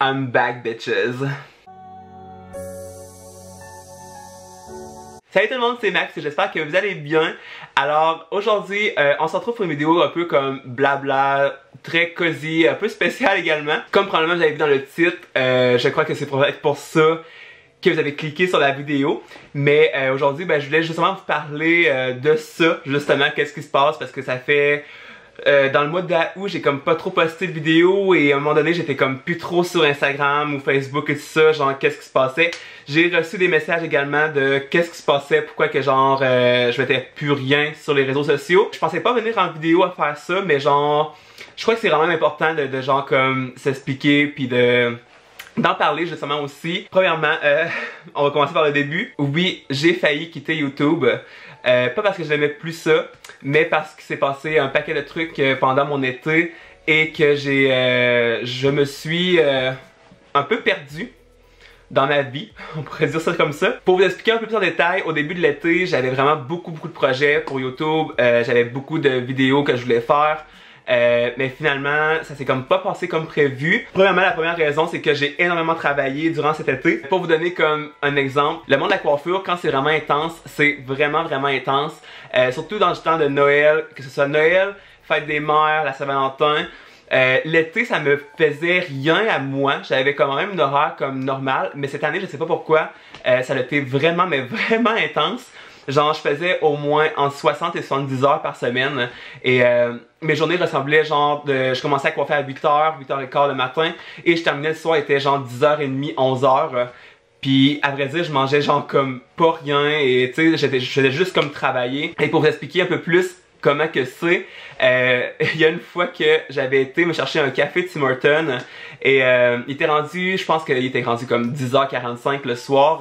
I'm back, bitches. Salut tout le monde, c'est Max et j'espère que vous allez bien. Alors aujourd'hui, on se retrouve pour une vidéo un peu comme blabla, très cosy, un peu spéciale également. Comme probablement vous avez vu dans le titre, je crois que c'est pour ça que vous avez cliqué sur la vidéo. Mais aujourd'hui, je voulais justement vous parler de ça, justement, qu'est-ce qui se passe, parce que ça fait... dans le mois d'août, j'ai comme pas trop posté de vidéos et à un moment donné, j'étais comme plus trop sur Instagram ou Facebook et tout ça, genre qu'est-ce qui se passait. J'ai reçu des messages également de qu'est-ce qui se passait, pourquoi que genre je mettais plus rien sur les réseaux sociaux. Je pensais pas venir en vidéo à faire ça, mais genre je crois que c'est vraiment important de genre comme s'expliquer puis d'en parler justement aussi. Premièrement, on va commencer par le début. Oui, j'ai failli quitter YouTube. Pas parce que je n'aimais plus ça, mais parce qu'il s'est passé un paquet de trucs pendant mon été et que je me suis un peu perdu dans ma vie, on pourrait dire ça comme ça. Pour vous expliquer un peu plus en détail, au début de l'été, j'avais vraiment beaucoup de projets pour YouTube, j'avais beaucoup de vidéos que je voulais faire. Mais finalement, ça s'est comme pas passé comme prévu. Premièrement, la première raison, c'est que j'ai énormément travaillé durant cet été. Pour vous donner comme un exemple, le monde de la coiffure, quand c'est vraiment intense, c'est vraiment intense. Surtout dans le temps de Noël, que ce soit Noël, Fête des Mères, la Saint-Valentin. L'été, ça me faisait rien à moi. J'avais quand même une horaire comme normale. Mais cette année, je sais pas pourquoi, ça a été vraiment intense. Genre, je faisais au moins entre 60 et 70 heures par semaine. Et mes journées ressemblaient genre de... Je commençais à coiffer à 8h, 8h15 le matin. Et je terminais le soir, il était genre 10h30, 11h. Puis à vrai dire, je mangeais genre comme pas rien. Et tu sais, je faisais juste comme travailler. Et pour vous expliquer un peu plus comment que c'est, il y a une fois que j'avais été me chercher un café de Tim Hortons. Et il était rendu, je pense qu'il était rendu comme 10h45 le soir.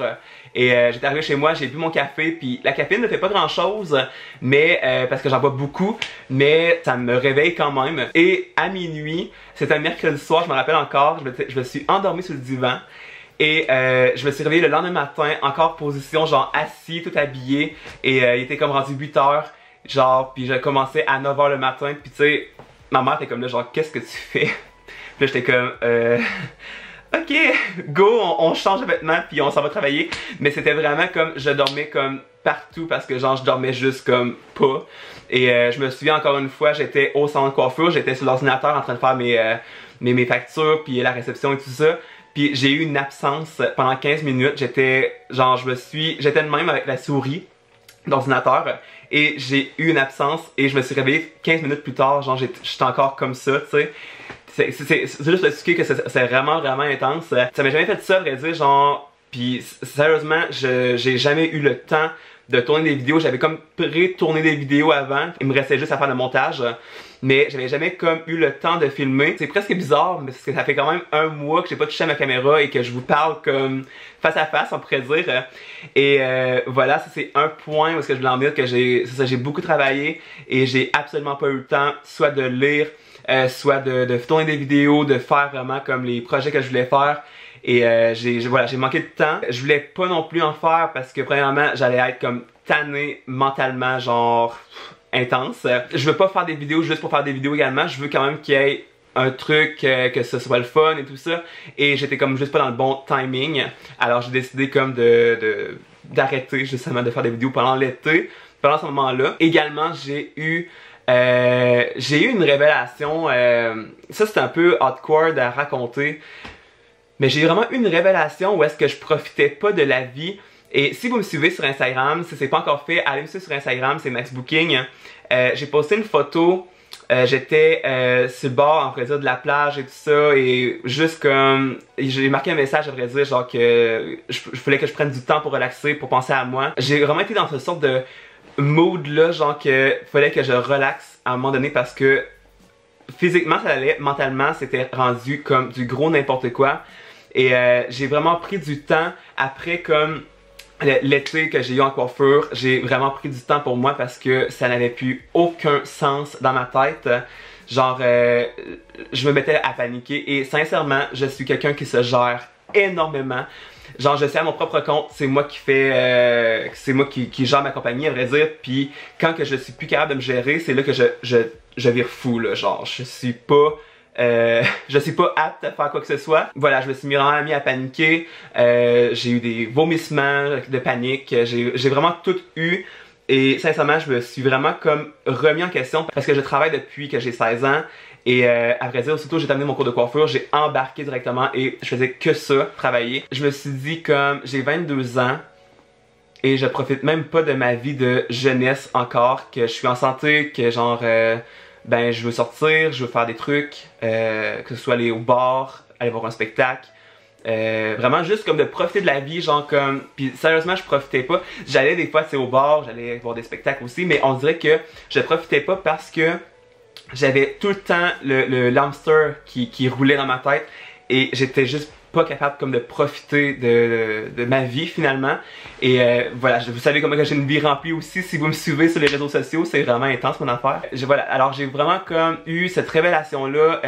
Et j'étais arrivé chez moi, j'ai bu mon café, puis la caféine ne fait pas grand chose, mais parce que j'en bois beaucoup, mais ça me réveille quand même. Et à minuit, c'était un mercredi soir, je me rappelle encore, je me suis endormi sur le divan. Et je me suis réveillé le lendemain matin, encore position genre assis, tout habillé, et il était comme rendu 8h, genre, puis j'ai commencé à 9h le matin, puis tu sais, ma mère était comme là, genre, qu'est-ce que tu fais? Puis là j'étais comme, ok, go, on change de vêtements puis on s'en va travailler. Mais c'était vraiment comme, je dormais comme partout parce que genre je dormais juste comme pas. Et je me souviens encore une fois, j'étais au salon de coiffure, j'étais sur l'ordinateur en train de faire mes factures puis la réception et tout ça. Puis j'ai eu une absence pendant 15 minutes, j'étais de même avec la souris d'ordinateur. Et j'ai eu une absence et je me suis réveillé 15 minutes plus tard, genre j'étais encore comme ça, tu sais. C'est juste pour expliquer que c'est vraiment intense. Ça m'a jamais fait ça, à vrai dire, genre... Pis sérieusement, j'ai jamais eu le temps de tourner des vidéos. J'avais comme pré-tourné des vidéos avant. Il me restait juste à faire le montage. Mais j'avais jamais comme eu le temps de filmer. C'est presque bizarre, mais parce que ça fait quand même un mois que j'ai pas touché à ma caméra et que je vous parle comme face à face, on pourrait dire. Et voilà, ça c'est un point où je voulais en dire que j'ai beaucoup travaillé et j'ai absolument pas eu le temps soit de lire, soit de tourner des vidéos, de faire vraiment comme les projets que je voulais faire. Et j'ai manqué de temps. Je voulais pas non plus en faire parce que premièrement, j'allais être comme tanné mentalement, genre intense. Je veux pas faire des vidéos juste pour faire des vidéos également. Je veux quand même qu'il y ait un truc, que ce soit le fun et tout ça. Et j'étais comme juste pas dans le bon timing. Alors j'ai décidé comme d'arrêter justement de faire des vidéos pendant l'été. Pendant ce moment-là. Également, j'ai eu une révélation. Ça c'est un peu awkward à raconter. Mais j'ai vraiment eu une révélation où est-ce que je profitais pas de la vie. Et si vous me suivez sur Instagram, si c'est pas encore fait, allez me suivre sur Instagram, c'est Max Booking. J'ai posté une photo, j'étais sur le bord, en vrai dire, de la plage et tout ça, et juste comme, j'ai marqué un message, à vrai dire, genre que je voulais que je prenne du temps pour relaxer, pour penser à moi. J'ai vraiment été dans cette sorte de mood là, genre que fallait que je relaxe à un moment donné parce que physiquement ça allait, mentalement c'était rendu comme du gros n'importe quoi. Et j'ai vraiment pris du temps après comme l'été que j'ai eu en coiffure, j'ai vraiment pris du temps pour moi parce que ça n'avait plus aucun sens dans ma tête. Genre, je me mettais à paniquer et sincèrement, je suis quelqu'un qui se gère énormément. Genre, je sais à mon propre compte, c'est moi qui fais, c'est moi qui gère ma compagnie, à vrai dire. Puis quand que je suis plus capable de me gérer, c'est là que je vire fou, là. Genre, je suis pas je suis pas apte à faire quoi que ce soit. Voilà, je me suis vraiment mis à paniquer. J'ai eu des vomissements de panique. J'ai vraiment tout eu. Et sincèrement, je me suis vraiment comme remis en question parce que je travaille depuis que j'ai 16 ans. Et à vrai dire, aussitôt j'ai terminé mon cours de coiffure, j'ai embarqué directement et je faisais que ça, travailler. Je me suis dit comme j'ai 22 ans et je profite même pas de ma vie de jeunesse encore, que je suis en santé, que genre ben je veux sortir, je veux faire des trucs, que ce soit aller au bar, aller voir un spectacle. Vraiment juste comme de profiter de la vie, genre comme, puis sérieusement je profitais pas, j'allais des fois au bar, j'allais voir des spectacles aussi, mais on dirait que je profitais pas parce que j'avais tout le temps le hamster qui roulait dans ma tête et j'étais juste pas capable comme de profiter de ma vie finalement. Et voilà, vous savez comment j'ai une vie remplie aussi, si vous me suivez sur les réseaux sociaux, c'est vraiment intense mon affaire. Voilà, alors j'ai vraiment comme eu cette révélation là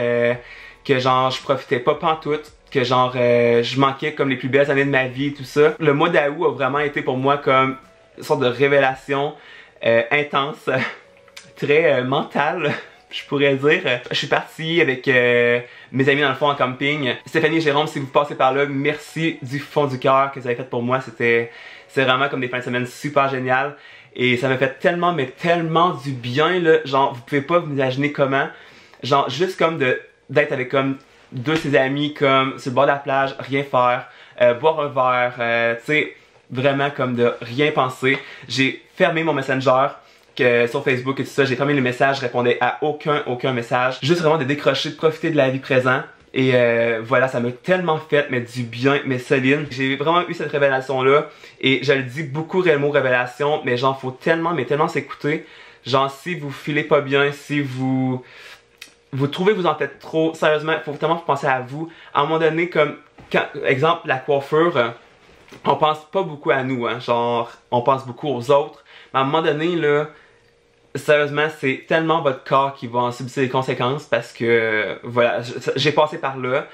que genre je profitais pas pantoute, que genre je manquais comme les plus belles années de ma vie et tout ça. Le mois d'août a vraiment été pour moi comme une sorte de révélation intense, très mentale. Je pourrais dire, je suis partie avec mes amis dans le fond en camping. Stéphanie et Jérôme, si vous passez par là, merci du fond du cœur que vous avez fait pour moi. C'est vraiment comme des fins de semaine super géniales. Et ça m'a fait tellement, mais tellement du bien là. Genre, vous pouvez pas vous imaginer comment. Genre, juste comme d'être avec comme deux de ses amis, comme sur le bord de la plage, rien faire, boire un verre, tu sais, vraiment comme de rien penser. J'ai fermé mon Messenger. Sur Facebook et tout ça, j'ai fermé les messages, je répondais à aucun message. Juste vraiment de décrocher, de profiter de la vie présente. Et voilà, ça m'a tellement fait, mais du bien, mais solide. J'ai vraiment eu cette révélation-là. Et je le dis beaucoup le mot révélation, mais genre faut tellement, mais tellement s'écouter. Genre si vous filez pas bien, si vous trouvez que vous en faites trop, sérieusement, faut tellement penser à vous. À un moment donné, comme, exemple, la coiffure, on pense pas beaucoup à nous, hein. Genre, on pense beaucoup aux autres. Mais à un moment donné, là, sérieusement, c'est tellement votre corps qui va en subir les conséquences parce que, voilà, j'ai passé par là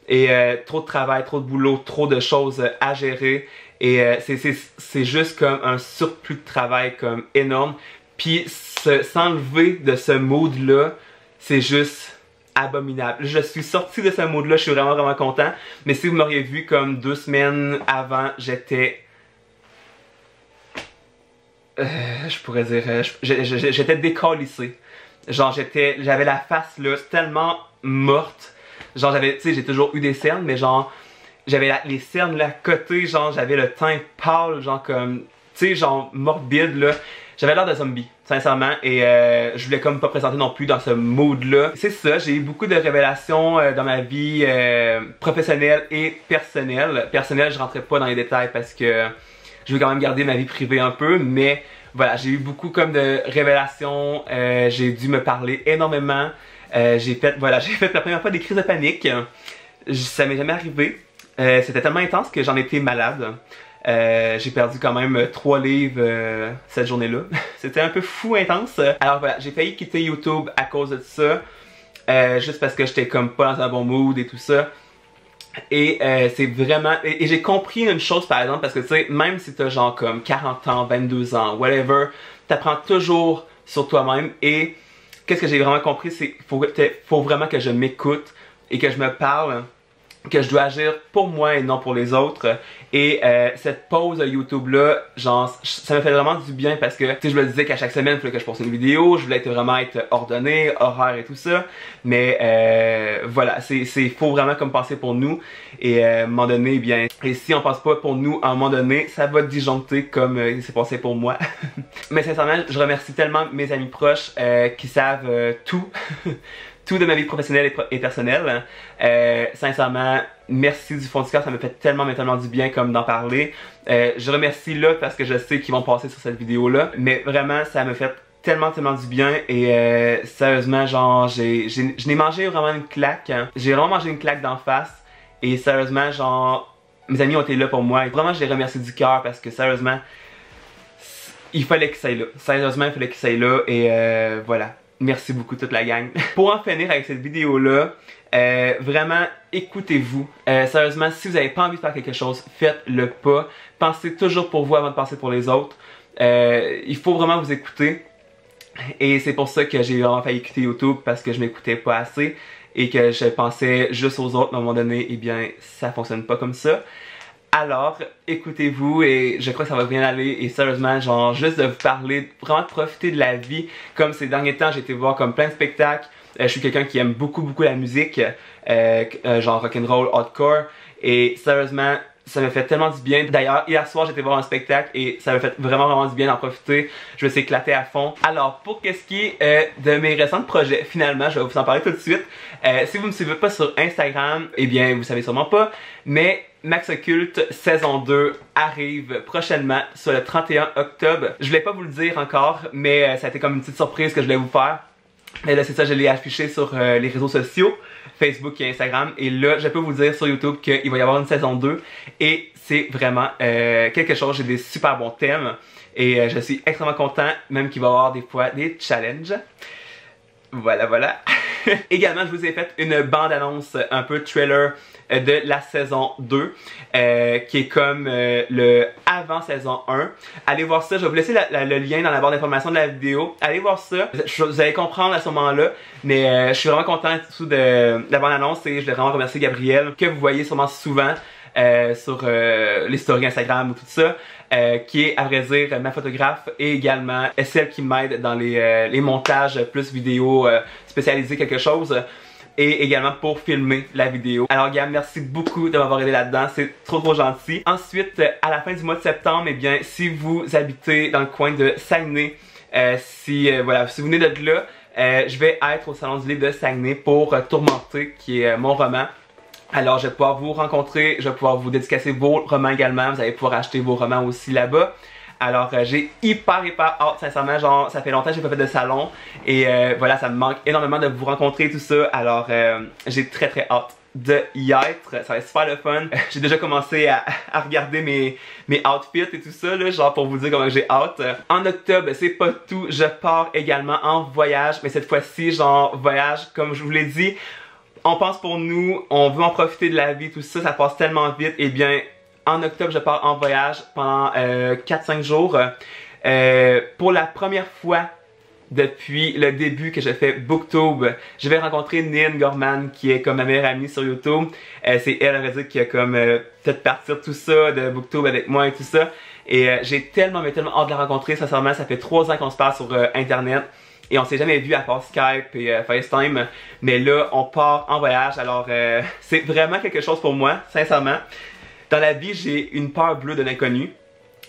et trop de travail, trop de boulot, trop de choses à gérer et c'est juste comme un surplus de travail comme énorme. Puis s'enlever de ce mood-là, c'est juste abominable. Je suis sortie de ce mood-là, je suis vraiment content, mais si vous m'auriez vu comme 2 semaines avant, j'étais... je pourrais dire, j'étais décalissé. Genre j'avais la face là tellement morte. Genre tu sais, j'ai toujours eu des cernes, mais genre j'avais les cernes là à côté, genre j'avais le teint pâle, genre comme, tu sais, genre morbide là. J'avais l'air de zombie, sincèrement, et je voulais comme pas présenter non plus dans ce mood là. C'est ça, j'ai eu beaucoup de révélations dans ma vie professionnelle et personnelle. Personnelle, je rentrais pas dans les détails parce que je veux quand même garder ma vie privée un peu, mais voilà, j'ai eu beaucoup comme de révélations, j'ai dû me parler énormément, j'ai fait la première fois des crises de panique, ça m'est jamais arrivé, c'était tellement intense que j'en étais malade, j'ai perdu quand même 3 livres cette journée-là, c'était un peu fou intense. Alors voilà, j'ai failli quitter YouTube à cause de ça, juste parce que j'étais comme pas dans un bon mood et tout ça. Et c'est vraiment... Et j'ai compris une chose par exemple, parce que tu sais, même si t'as genre comme 40 ans, 22 ans, whatever, t'apprends toujours sur toi-même. Et qu'est-ce que j'ai vraiment compris, c'est qu'il faut vraiment que je m'écoute et que je me parle, que je dois agir pour moi et non pour les autres. Et cette pause YouTube là, genre, ça me fait vraiment du bien parce que, tu sais, je me disais qu'à chaque semaine, il fallait que je poste une vidéo, je voulais vraiment être ordonné, horaire et tout ça. Mais voilà, faut vraiment comme penser pour nous. Et à un moment donné, bien, et si on pense pas pour nous, à un moment donné, ça va disjoncter comme il s'est passé pour moi. Mais sincèrement, je remercie tellement mes amis proches qui savent tout. Tout de ma vie professionnelle et personnelle. Sincèrement, merci du fond du cœur, ça me fait tellement du bien comme d'en parler. Je remercie là parce que je sais qu'ils vont passer sur cette vidéo là, mais vraiment ça me fait tellement du bien et sérieusement genre je n'ai mangé vraiment une claque, hein. J'ai vraiment mangé une claque d'en face et sérieusement genre mes amis ont été là pour moi et vraiment je les remercie du cœur parce que sérieusement il fallait que ça aille là. Sérieusement il fallait que ça aille là et voilà. Merci beaucoup toute la gang. Pour en finir avec cette vidéo là, vraiment écoutez-vous. Sérieusement, si vous n'avez pas envie de faire quelque chose, faites-le pas. Pensez toujours pour vous avant de penser pour les autres. Il faut vraiment vous écouter. Et c'est pour ça que j'ai vraiment failli quitter YouTube parce que je m'écoutais pas assez. et que je pensais juste aux autres, mais à un moment donné, eh bien, ça fonctionne pas comme ça. Alors, écoutez-vous et je crois que ça va bien aller et sérieusement, genre, juste de vous parler, vraiment de profiter de la vie. Comme ces derniers temps, j'ai été voir comme plein de spectacles. Je suis quelqu'un qui aime beaucoup la musique, genre rock'n'roll, hardcore. Et sérieusement, ça me fait tellement du bien. D'ailleurs, hier soir, j'étais voir un spectacle et ça m'a fait vraiment du bien d'en profiter. Je me suis éclaté à fond. Alors, pour qu'est-ce qui est de mes récents projets, finalement, je vais vous en parler tout de suite. Si vous me suivez pas sur Instagram, eh bien, vous savez sûrement pas, mais Max Occulte saison 2 arrive prochainement sur le 31 octobre. Je voulais pas vous le dire encore, mais ça a été comme une petite surprise que je voulais vous faire. Et là, c'est ça, je l'ai affiché sur les réseaux sociaux, Facebook et Instagram. Et là, je peux vous dire sur YouTube qu'il va y avoir une saison 2. Et c'est vraiment quelque chose, j'ai des super bons thèmes. Et je suis extrêmement content, même qu'il va y avoir des fois des challenges. Voilà. Également, je vous ai fait une bande-annonce, un peu trailer de la saison 2, qui est comme le avant saison 1. Allez voir ça, je vais vous laisser le lien dans la barre d'information de la vidéo. Allez voir ça, vous allez comprendre à ce moment-là, mais je suis vraiment content de la bande-annonce et je voulais vraiment remercier Gabrielle, que vous voyez sûrement souvent sur les stories Instagram ou tout ça. Qui est à vrai dire ma photographe et également celle qui m'aide dans les montages plus vidéo spécialisés quelque chose et également pour filmer la vidéo. Alors Gab, merci beaucoup de m'avoir aidé là-dedans, c'est trop gentil. Ensuite, à la fin du mois de septembre, eh bien si vous habitez dans le coin de Saguenay, si vous venez de là, je vais être au Salon du Livre de Saguenay pour Tourmenté, qui est mon roman. Alors je vais pouvoir vous rencontrer, je vais pouvoir vous dédicacer vos romans également, vous allez pouvoir acheter vos romans aussi là-bas. Alors j'ai hyper hâte, sincèrement, genre ça fait longtemps que j'ai pas fait de salon et voilà, ça me manque énormément de vous rencontrer et tout ça. Alors j'ai très hâte de y être, ça va être super le fun. J'ai déjà commencé à regarder mes outfits et tout ça là, genre pour vous dire comment j'ai hâte. En octobre, c'est pas tout, je pars également en voyage, mais cette fois-ci genre voyage comme je vous l'ai dit. On pense pour nous, on veut en profiter de la vie, tout ça, ça passe tellement vite. Eh bien, en octobre, je pars en voyage pendant 4-5 jours. Pour la première fois depuis le début que je fais Booktube, je vais rencontrer Nin Gorman, qui est comme ma meilleure amie sur YouTube. C'est elle, à vrai dire, qui a comme fait partir tout ça de Booktube avec moi et tout ça. Et j'ai tellement hâte de la rencontrer, sincèrement, ça fait 3 ans qu'on se parle sur Internet. Et on s'est jamais vu à part Skype et FaceTime. Mais là, on part en voyage. Alors, c'est vraiment quelque chose pour moi, sincèrement. Dans la vie, j'ai une peur bleue de l'inconnu.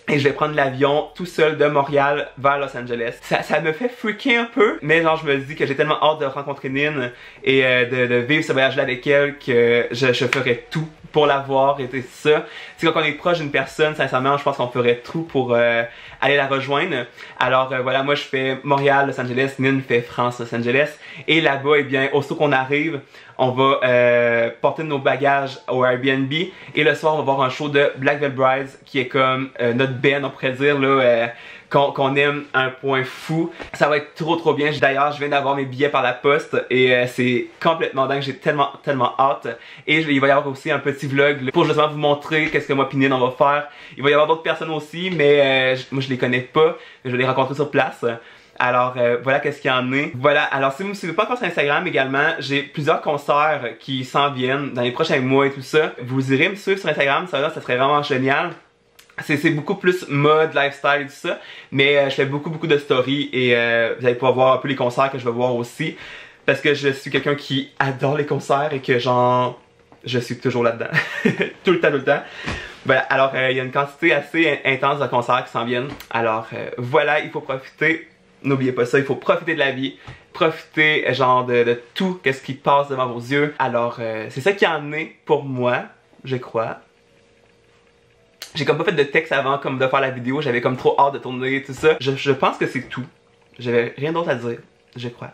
Et je vais prendre l'avion tout seul de Montréal vers Los Angeles. Ça me fait freaker un peu. Mais genre, je me dis que j'ai tellement hâte de rencontrer Nin et de vivre ce voyage-là avec elle que je ferais tout pour la voir et tout ça. C'est quand on est proche d'une personne, sincèrement, je pense qu'on ferait tout pour aller la rejoindre. Alors voilà, moi je fais Montréal, Los Angeles, Nin fait France, Los Angeles. Et là-bas, eh bien, aussitôt qu'on arrive, on va porter nos bagages au Airbnb. Et le soir, on va voir un show de Black Veil Brides, qui est comme notre band, on pourrait dire, là, qu'on aime à un point fou. Ça va être trop bien. D'ailleurs, je viens d'avoir mes billets par la poste et c'est complètement dingue. J'ai tellement hâte. Et il va y avoir aussi un petit vlog pour justement vous montrer qu'est-ce que moi et Nin on va faire. Il va y avoir d'autres personnes aussi, mais moi je les connais pas. Je vais les rencontrer sur place. Alors voilà qu'est-ce qu'il y en est. Voilà, alors si vous me suivez pas encore sur Instagram également, j'ai plusieurs concerts qui s'en viennent dans les prochains mois et tout ça. Vous irez me suivre sur Instagram, ça serait vraiment génial. C'est beaucoup plus mode, lifestyle et tout ça, mais je fais beaucoup de stories et vous allez pouvoir voir un peu les concerts que je vais voir aussi, parce que je suis quelqu'un qui adore les concerts et que genre, je suis toujours là-dedans, tout le temps. Voilà, alors il y a une quantité assez intense de concerts qui s'en viennent, alors voilà, il faut profiter, n'oubliez pas ça, il faut profiter de la vie, profiter genre de tout ce qui passe devant vos yeux, alors c'est ça qui en est pour moi, je crois. J'ai comme pas fait de texte avant comme de faire la vidéo, j'avais comme trop hâte de tourner tout ça. Je pense que c'est tout. J'avais rien d'autre à dire, je crois.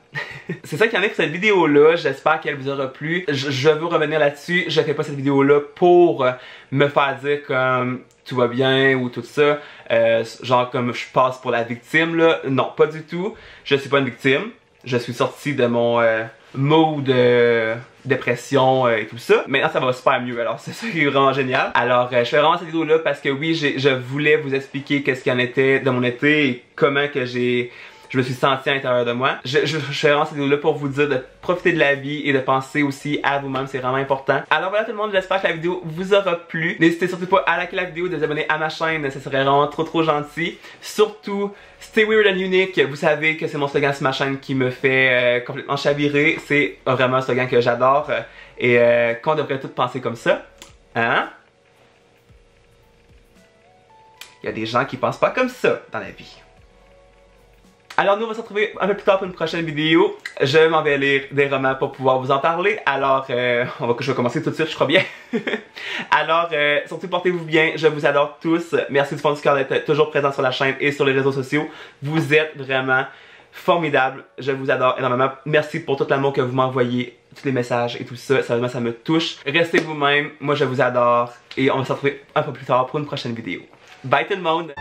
C'est ça qui en est pour cette vidéo là, j'espère qu'elle vous aura plu. Je veux revenir là-dessus, je fais pas cette vidéo là pour me faire dire comme tout va bien ou tout ça. Genre comme je passe pour la victime là, non pas du tout. Je suis pas une victime, je suis sorti de mon mode dépression et tout ça. Maintenant ça va super mieux, alors c'est ça qui est vraiment génial. Alors je fais vraiment cette vidéo là parce que oui, je voulais vous expliquer qu'est-ce qu'il en était de mon été et comment que j'ai je me suis senti à l'intérieur de moi. Je fais vraiment cette vidéo là pour vous dire de profiter de la vie et de penser aussi à vous-même, c'est vraiment important. Alors voilà tout le monde, j'espère que la vidéo vous aura plu. N'hésitez surtout pas à liker la vidéo, de vous abonner à ma chaîne, ça serait vraiment trop gentil. Surtout, stay weird and unique, vous savez que c'est mon slogan sur ma chaîne qui me fait complètement chavirer. C'est vraiment un slogan que j'adore et qu'on devrait tous penser comme ça. Hein? Il y a des gens qui pensent pas comme ça dans la vie. Alors nous on va se retrouver un peu plus tard pour une prochaine vidéo. Je m'en vais lire des romans pour pouvoir vous en parler. Alors je vais commencer tout de suite, je crois bien. Alors surtout portez-vous bien, je vous adore tous. Merci du fond du cœur d'être toujours présent sur la chaîne et sur les réseaux sociaux. Vous êtes vraiment formidables. Je vous adore énormément. Merci pour tout l'amour que vous m'envoyez, tous les messages et tout ça. Sérieusement ça me touche. Restez vous-même, moi je vous adore. Et on va se retrouver un peu plus tard pour une prochaine vidéo. Bye tout le monde!